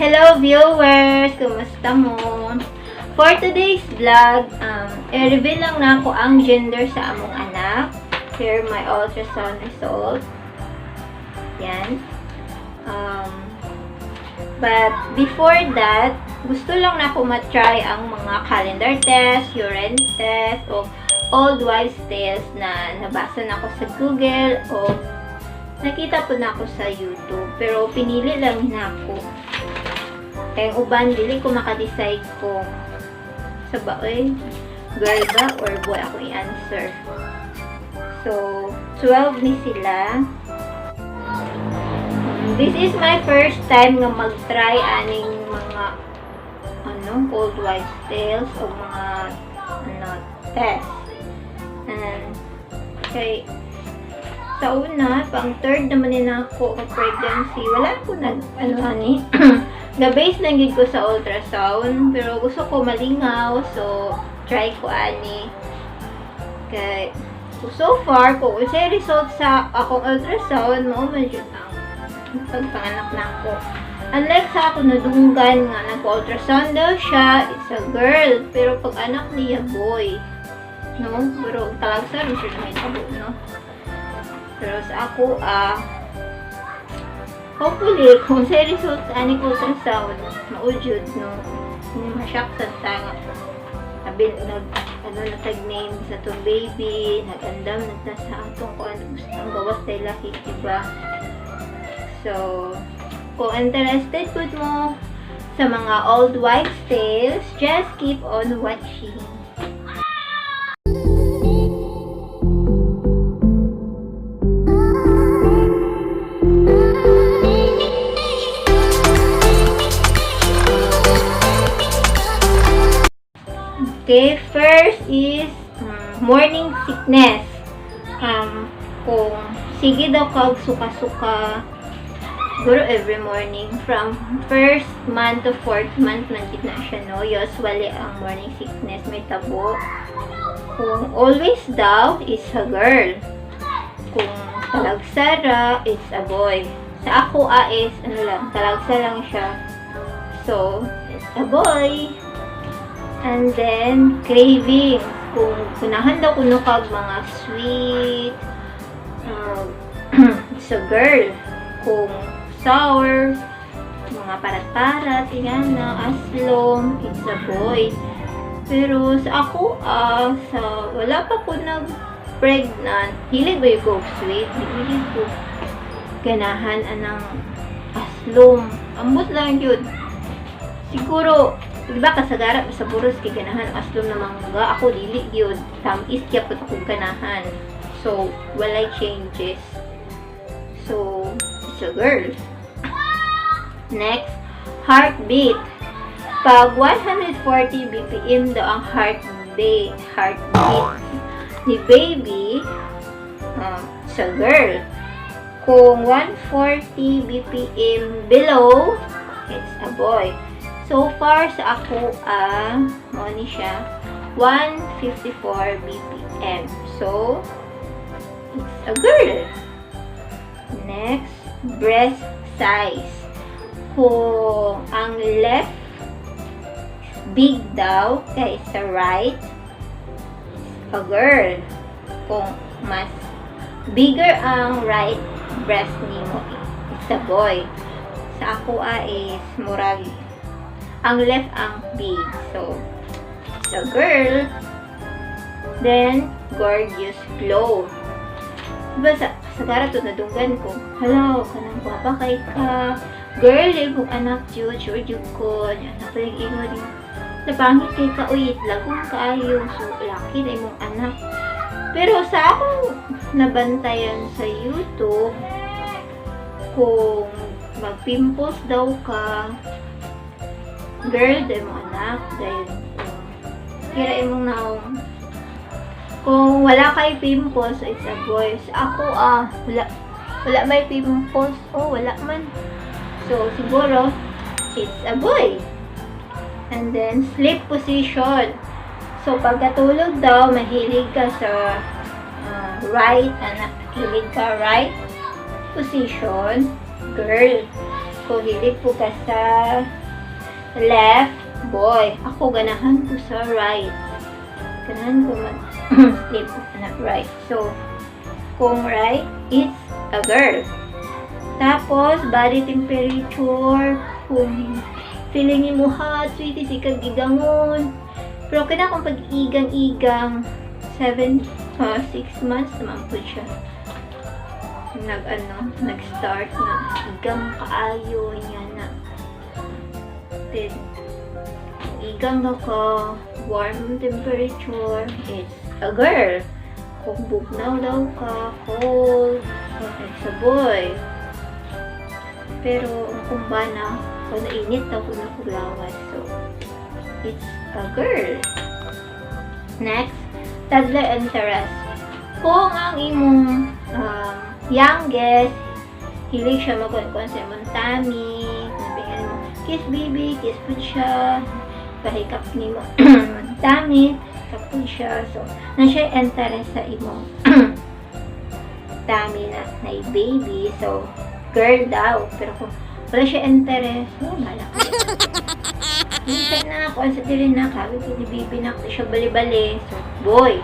Hello viewers! Kumusta mo? For today's vlog, i-reveal lang na ako ang gender sa among anak. Here my ultrasound result. Yan. But before that, gusto lang na ako matry ang mga calendar test, urine test, o old wives test na nabasa na ako sa Google o nakita po na ako sa YouTube. Pero pinili lang na ako. Kaya uban, dili ko makadecide kung sa baoy, girl ba or boy ako i-answer. So, 12 ni sila. This is my first time nga mag-try aning mga old wives tales o mga test. And kay sa una, pang third naman nila ako of pregnancy, wala ko ga-base lang gid ko sa ultrasound, pero gusto ko malingaw, so try ko ani. Kay so far, kung sa result sa akong ultrasound, medyo pagpanganak na ako. Unlike sa ako nadunggan nga, nag-ultrasound daw siya, it's a girl, pero pag anak niya, boy. No? Pero talagsa rin siya na may tabo, no? Pero sa ako, hopefully, kung sa result sa aning ultrasound, maujud, no? Hindi masyak sa tanga. Sabi, natag-name sa to baby, nag-andam, nagtasa atong kung ano gusto ang gawas tayo laki, diba? So, kung interested po mo sa mga old wives tales, just keep on watching. Okay, first is morning sickness. Kung sige daw kag suka-suka siguro every morning from first month to fourth month man gid na siya, no? Usually ang morning sickness may tabo. Kung always daw is a girl. Kung talagsara is a boy. Sa ako is talagsa lang siya. So, it's a boy. And then, craving. Kung kunahan daw kuno kag mga sweet, it's a girl. Kung sour, mga parat-parat, yan na, aslong, it's a boy. Pero sa ako, wala pa ko nag-pregnant, hilig ba yung go sweet? Hilig ko ganahan anang aslong. Ambot lang yun. Siguro, diba kasagara sa buros kay ganahan aslom na mangga, ako dili yun, tamis kaya po akong ganahan, so walay changes, so it's a girl. Next, heartbeat. Pag 140 BPM daw ang heartbeat ni baby, it's a girl. Kung 140 BPM below, it's a boy. So far sa ako, ni siya, 154 BPM. So, it's a girl. Next, breast size. Kung ang left, big daw, kaya sa right, it's a girl. Kung mas bigger ang right breast nimo, it's a boy. Sa ako is murag ang left ang big. So, it's a girl. Then, gorgeous glow. Diba sa gara to nadunggan ko, hello, kanang guwapa kay ka. Girl, kung anak jud, sure jud ko. Anak lang ino din. Napangit kay ka, uy, lagong kaayo. So, laki na imong anak. Pero sa akong nabantayan sa YouTube, kung mag-pimples daw ka, girl, dahil mo anak, dahil kira imong naong kung wala kay pimples, it's a boy. Sa ako, wala may pimples, wala man. So, siguro, it's a boy. And then, sleep position. So, pagkatulog daw, mahilig ka sa right position, girl. ko hilig po ka sa left, boy. Ako ganahan ko sa right. Ganahan ko man sleep na right. So, kung right, it's a girl. Tapos, body temperature, kung feeling mo hot, sweetie, sikag igangon. Pero kaya kung pag-igang-igang, 6 months naman po siya. Nag-start na igang kaayo, yan na. Then, igang daw ka, warm temperature, it's a girl. Kung bugnaw daw ka, cold, it's a boy. Pero, ang kumbana, kung nainit daw kung nakulawas, so, it's a girl. Next, toddler interest. Kung ang imong youngest, hilig siya magkuhan sa imong tummy, sabihin mo, kiss baby, kiss po siya, pahikap ni mo tummy, hikap po siya. So, na siya interest sa imong tummy na baby. So, girl daw. Pero kung wala siya interest, wala ko. Minsan na, kung sa dili na, kawin ko ni baby na, siya bali-bali. So, boy.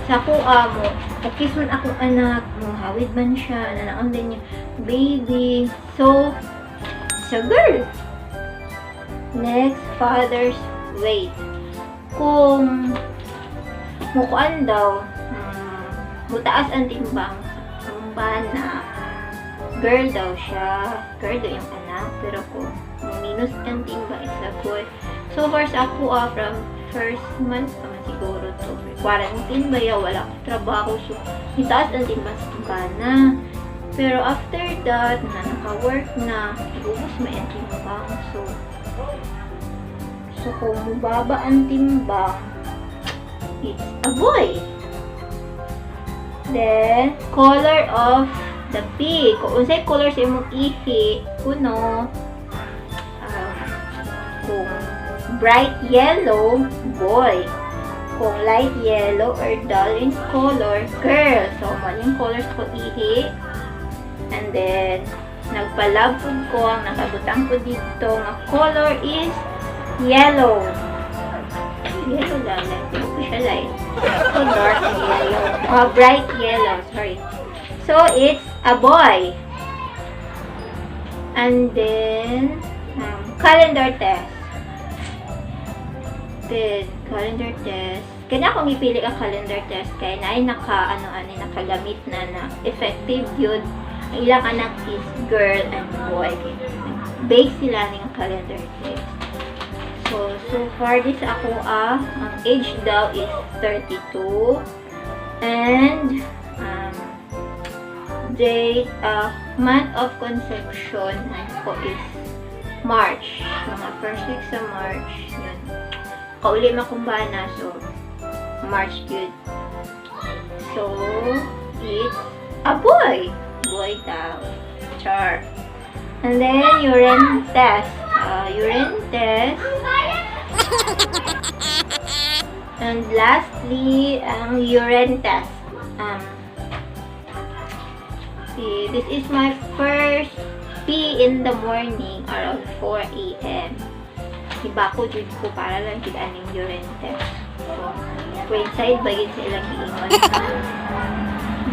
Sa ako mo, kiss man akong anak, hawid man siya, nanaon din yung baby. So, it's a girl. Next, father's weight. Kung mukuan daw, mutaas ang timbang, na girl daw siya, girl daw yung anak, pero kung minus ang timbang, is a boy. So, first ako, from first month naman siguro to quarantine ba yaw, wala akong trabaho, so itaas ang timbang sa tumbana. Pero after that, na naka-work na, ibubos may ang timbang. So kung mababa ang timbang, it's a boy. Then, color of the pee. Kung unsay color sa imong ihi, kuno, kung bright yellow, boy. Kung light yellow or dull in color, girl. So, maling colors ko ihi. And then, nagpa-love food ko, ang nakabutang ko dito, na color is yellow. Yellow lang. Hindi ko siya light. So, dark and yellow. Bright yellow, sorry. So, it's a boy. And then, calendar test. Calendar test. Kaya akong ipili ang calendar test kaya na ay nakagamit na effective yun. Ang ilang anak is girl and boy. Base sila ng calendar test. So far this ako ang age daw is 32 and date month of conception ko is March. Mga first week sa March. Yun. Kauli makumbana, so March good. So it's a boy. Boy daw. Char. And then urine test. Urine test. And lastly, ang urine test. See, this is my first pee in the morning around 4 a.m. Iba ko dito ko para lang kitaan yung urine test. So, coincide ba yun sa ilang iingon?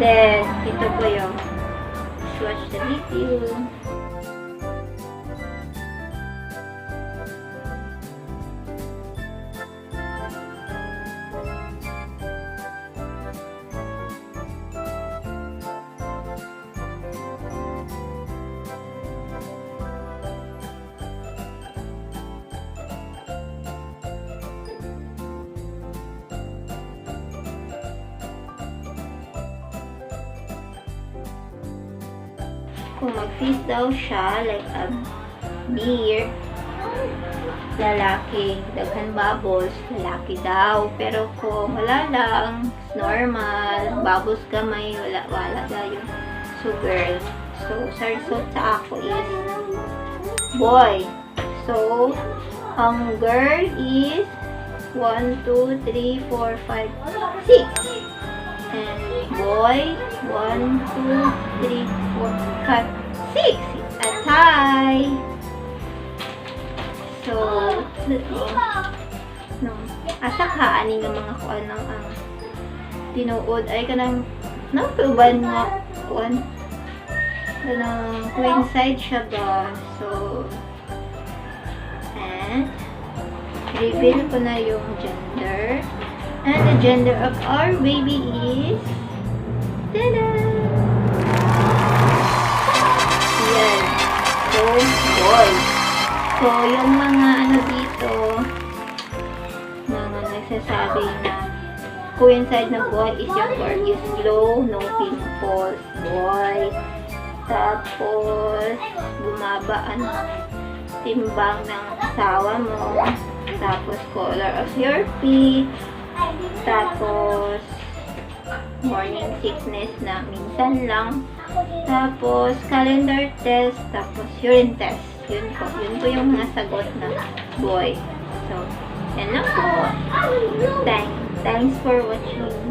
Then, ito po yung let's watch the video. Kung mag-feast daw siya, like a beer, lalaki, daghan bubbles, lalaki daw. Pero kung wala lang, normal, bubbles gamay, wala daw yung so girl. So, sa result sa ako is boy. So, ang girl is 1, 2, 3, 4, 5, 6. And boy, 1, 2, 3, 4, 5, 6. It's a tie. saka ani nga mga kuan lang ang tinuod ay kanang napauban nga kuan kanang coincide siya ba. So and reveal ko na yung gender. And the gender of our baby is tada! Yan. So, boy. So, yung mga ano dito, mga nagsasabi na coincide na boy is your core is low, no pimples, boy. Tapos, bumaba ang timbang ng asawa mo. Tapos, color of your feet. Tapos, morning sickness na minsan lang. Tapos, calendar test. Tapos, urine test. Yun po yung mga sagot na boy. So, yan lang po. Thanks for watching.